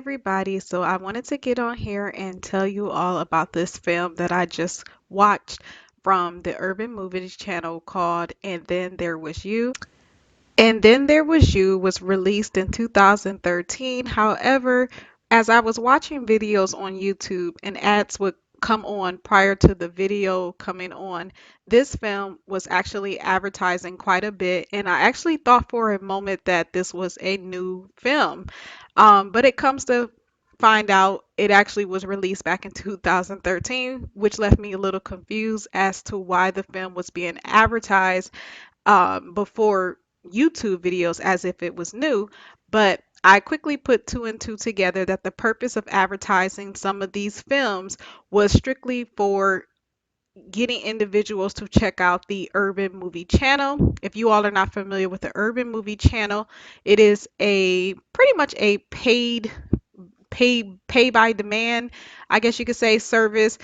everybody. So I wanted to get on here and tell you all about this film that I just watched from the Urban Movies channel called And Then There Was You. And Then There Was You was released in 2013. However, as I was watching videos on YouTube and ads would come on prior to the video coming on, this film was actually advertising quite a bit. And I actually thought for a moment that this was a new film. But it comes to find out it actually was released back in 2013, which left me a little confused as to why the film was being advertised before YouTube videos as if it was new, but I quickly put two and two together that the purpose of advertising some of these films was strictly for getting individuals to check out the Urban Movie Channel. If you all are not familiar with the Urban Movie Channel, it is a pretty much a pay by demand, I guess you could say, service.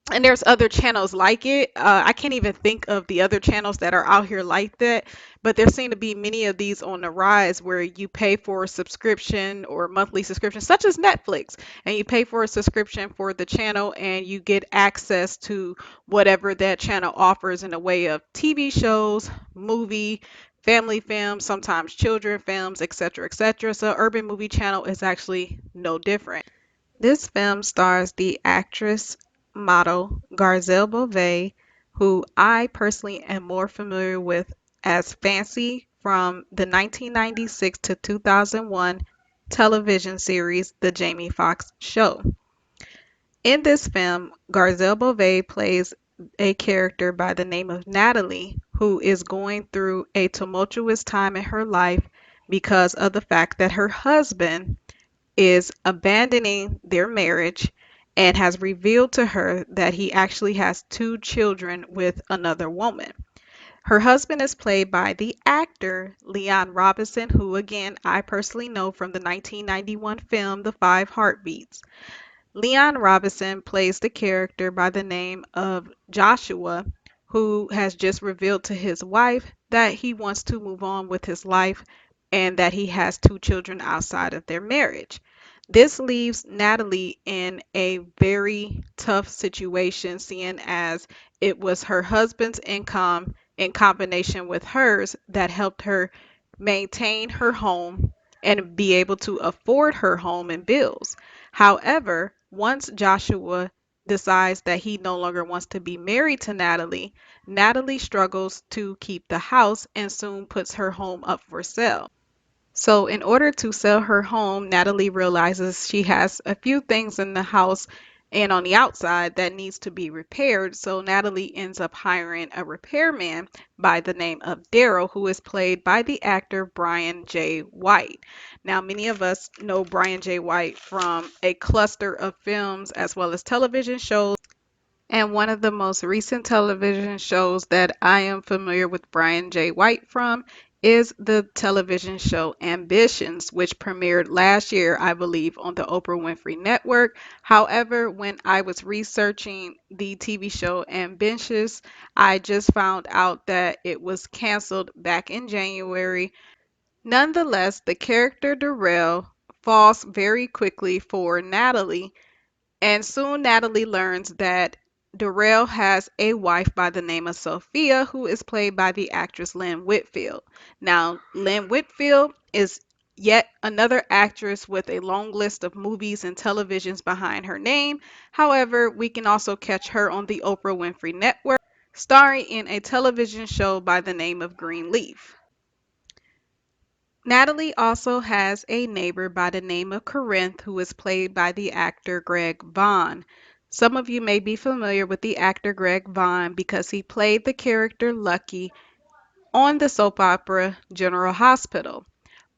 And there's other channels like it. I can't even think of the other channels that are out here like that, but there seem to be many of these on the rise where you pay for a subscription or monthly subscription, such as Netflix, and you pay for a subscription for the channel and you get access to whatever that channel offers in a way of TV shows, movie, family films, sometimes children films, etc., etc. So Urban Movie Channel is actually no different. This film stars the actress model Garcelle Beauvais, who I personally am more familiar with as Fancy from the 1996 to 2001 television series The Jamie Foxx Show. In this film, Garcelle Beauvais plays a character by the name of Natalie, who is going through a tumultuous time in her life because of the fact that her husband is abandoning their marriage and has revealed to her that he actually has two children with another woman. Her husband is played by the actor Leon Robinson, who again I personally know from the 1991 film The Five Heartbeats. Leon Robinson plays the character by the name of Joshua, who has just revealed to his wife that he wants to move on with his life and that he has two children outside of their marriage. This leaves Natalie in a very tough situation, seeing as it was her husband's income in combination with hers that helped her maintain her home and be able to afford her home and bills. However, once Joshua decides that he no longer wants to be married to Natalie, Natalie struggles to keep the house and soon puts her home up for sale. So, in order to sell her home, Natalie realizes she has a few things in the house and on the outside that needs to be repaired. So, Natalie ends up hiring a repairman by the name of Daryl, who is played by the actor Brian J. White. Now, many of us know Brian J. White from a cluster of films as well as television shows. And one of the most recent television shows that I am familiar with Brian J. White from is the television show Ambitions, which premiered last year, I believe, on the Oprah Winfrey Network. However, when I was researching the TV show Ambitions, I just found out that it was canceled back in January. Nonetheless, the character Darrell falls very quickly for Natalie, and soon Natalie learns that Darrell has a wife by the name of Sophia, who is played by the actress Lynn Whitfield. Now, Lynn Whitfield is yet another actress with a long list of movies and televisions behind her name. However, we can also catch her on the Oprah Winfrey Network, starring in a television show by the name of Greenleaf. Natalie also has a neighbor by the name of Corinth, who is played by the actor Greg Vaughn. Some of you may be familiar with the actor Greg Vaughn because he played the character Lucky on the soap opera General Hospital.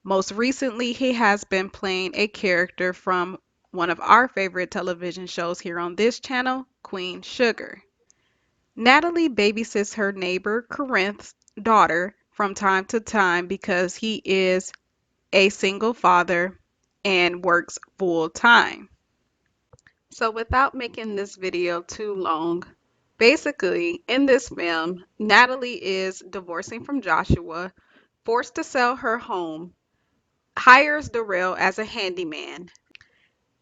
Most recently, he has been playing a character from one of our favorite television shows here on this channel, Queen Sugar. Natalie babysits her neighbor Corinth's daughter from time to time because he is a single father and works full time. So without making this video too long, basically in this film, Natalie is divorcing from Joshua, forced to sell her home. hires Darrell as a handyman,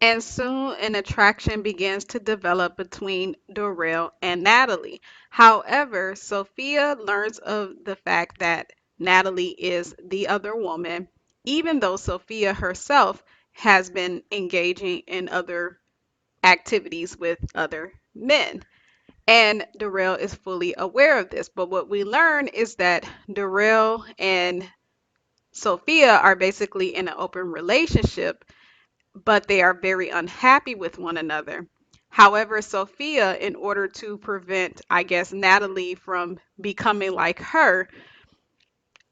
and soon an attraction begins to develop between Darrell and Natalie. However, Sophia learns of the fact that Natalie is the other woman, even though Sophia herself has been engaging in other activities with other men. And Darrell is fully aware of this. But what we learn is that Darrell and Sophia are basically in an open relationship, but they are very unhappy with one another. However, Sophia, in order to prevent, I guess, Natalie from becoming like her,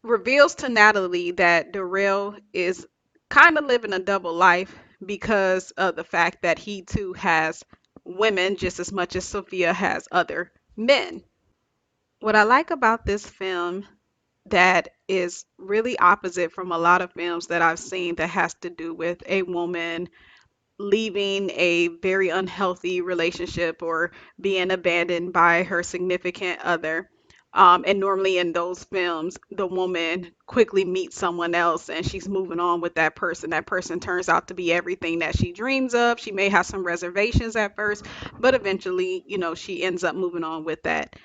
reveals to Natalie that Darrell is kind of living a double life because of the fact that he too has women just as much as Sophia has other men. What I like about this film that is really opposite from a lot of films that I've seen that has to do with a woman leaving a very unhealthy relationship or being abandoned by her significant other. And normally in those films, the woman quickly meets someone else and she's moving on with that person. That person turns out to be everything that she dreams of. She may have some reservations at first, but eventually, she ends up moving on with that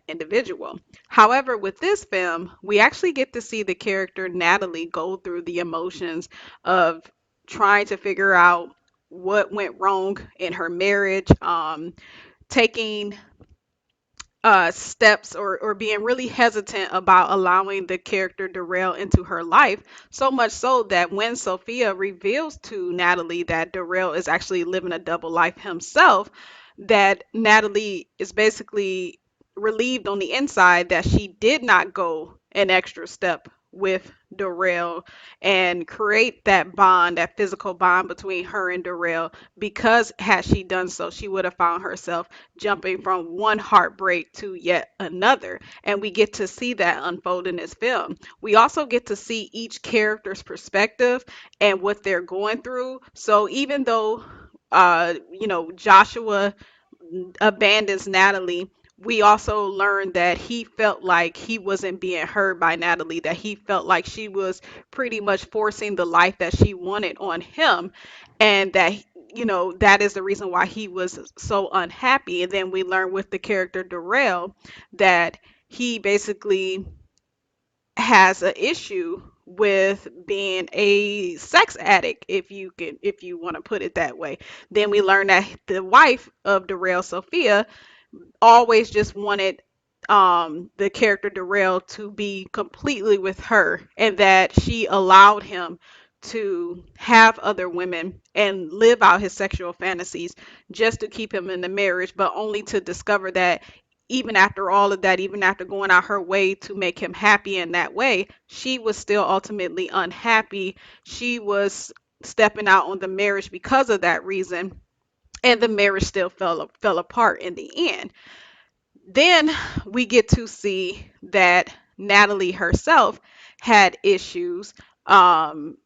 individual. However, with this film, we actually get to see the character Natalie go through the emotions of trying to figure out what went wrong in her marriage, taking steps or being really hesitant about allowing the character Darrell into her life, so much so that when Sophia reveals to Natalie that Darrell is actually living a double life himself, that Natalie is basically relieved on the inside that she did not go an extra step with Darrell and create that bond, that physical bond between her and Darrell, because had she done so, she would have found herself jumping from one heartbreak to yet another. And we get to see that unfold in this film. We also get to see each character's perspective and what they're going through. So even though Joshua abandons Natalie, we also learned that he felt like he wasn't being heard by Natalie, that he felt like she was pretty much forcing the life that she wanted on him, and that that is the reason why he was so unhappy. And then we learn with the character Darrell that he basically has an issue with being a sex addict, if you want to put it that way. Then we learn that the wife of Darrell, Sophia, always just wanted the character Darrell to be completely with her, and that she allowed him to have other women and live out his sexual fantasies just to keep him in the marriage, but only to discover that even after all of that, even after going out her way to make him happy in that way, she was still ultimately unhappy. She was stepping out on the marriage because of that reason, and the marriage still fell apart in the end. Then we get to see that Natalie herself had issues um,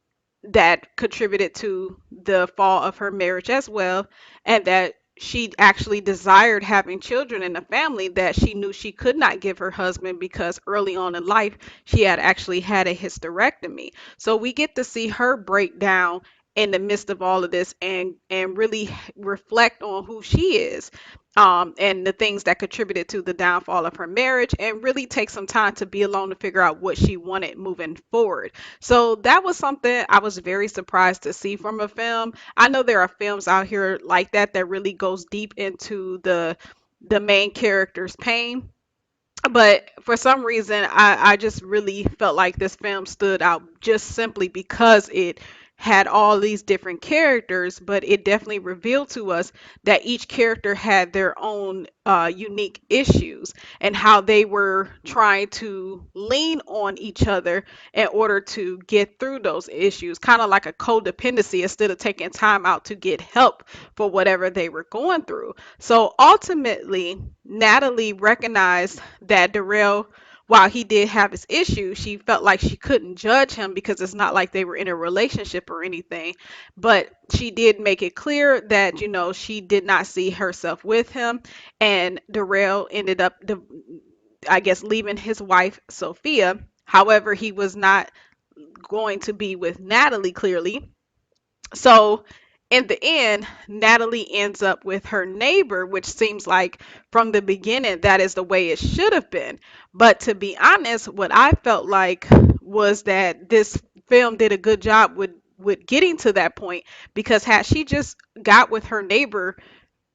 that contributed to the fall of her marriage as well, and that she actually desired having children in a family that she knew she could not give her husband because early on in life she had actually had a hysterectomy. So we get to see her break down in the midst of all of this and really reflect on who she is, and the things that contributed to the downfall of her marriage, and really take some time to be alone to figure out what she wanted moving forward. So that was something I was very surprised to see from a film. I know there are films out here like that really goes deep into the main character's pain, but for some reason I just really felt like this film stood out just simply because it had all these different characters, but it definitely revealed to us that each character had their own unique issues and how they were trying to lean on each other in order to get through those issues, kind of like a codependency, instead of taking time out to get help for whatever they were going through. So ultimately, Natalie recognized that Darrell, while he did have his issues, she felt like she couldn't judge him because it's not like they were in a relationship or anything. But she did make it clear that, she did not see herself with him. And Darrell ended up, I guess, leaving his wife, Sophia. However, he was not going to be with Natalie clearly. So in the end, Natalie ends up with her neighbor, which seems like from the beginning that is the way it should have been. But to be honest, what I felt like was that this film did a good job with getting to that point, because had she just got with her neighbor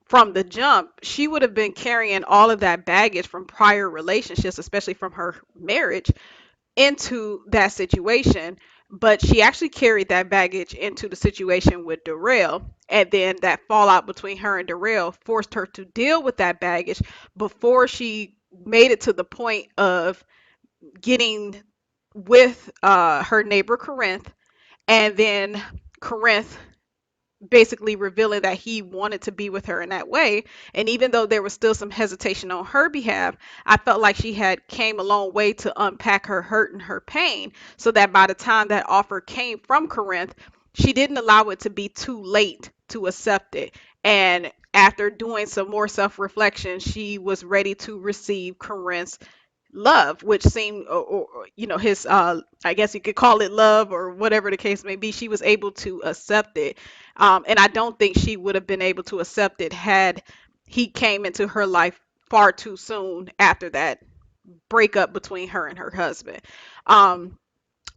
from the jump, she would have been carrying all of that baggage from prior relationships, especially from her marriage, into that situation. But she actually carried that baggage into the situation with Darrell. And then that fallout between her and Darrell forced her to deal with that baggage before she made it to the point of getting with her neighbor Corinth. And then Corinth basically revealing that he wanted to be with her in that way. And even though there was still some hesitation on her behalf, I felt like she had came a long way to unpack her hurt and her pain, so that by the time that offer came from Corinth, she didn't allow it to be too late to accept it. And after doing some more self-reflection, she was ready to receive Corinth's love, which seemed, his, I guess you could call it love or whatever the case may be. She was able to accept it. And I don't think she would have been able to accept it had he came into her life far too soon after that breakup between her and her husband. Um,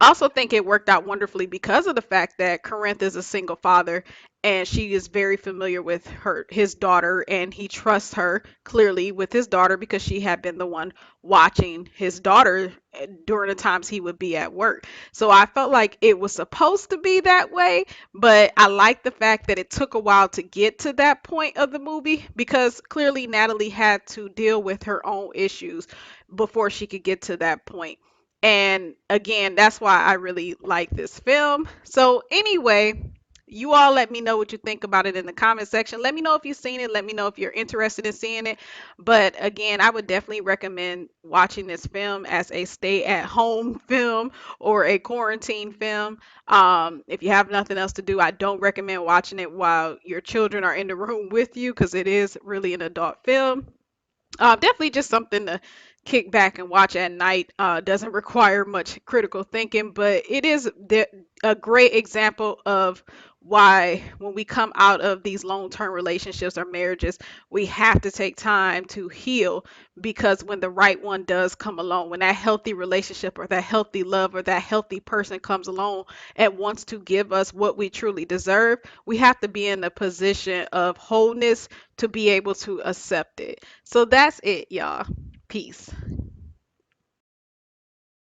I also think it worked out wonderfully because of the fact that Corinth is a single father, and she is very familiar with his daughter, and he trusts her clearly with his daughter because she had been the one watching his daughter during the times he would be at work. So I felt like it was supposed to be that way, but I like the fact that it took a while to get to that point of the movie, because clearly Natalie had to deal with her own issues before she could get to that point. And again, that's why I really like this film. So anyway, you all let me know what you think about it in the comment section. Let me know if you've seen it. Let me know if you're interested in seeing it. But again, I would definitely recommend watching this film as a stay at home film or a quarantine film. If you have nothing else to do, I don't recommend watching it while your children are in the room with you, because it is really an adult film. Definitely just something to kick back and watch at night. Doesn't require much critical thinking, but it is a great example of why, when we come out of these long-term relationships or marriages, we have to take time to heal, because when the right one does come along, when that healthy relationship or that healthy love or that healthy person comes along and wants to give us what we truly deserve, we have to be in a position of wholeness to be able to accept it. So that's it, y'all. Peace.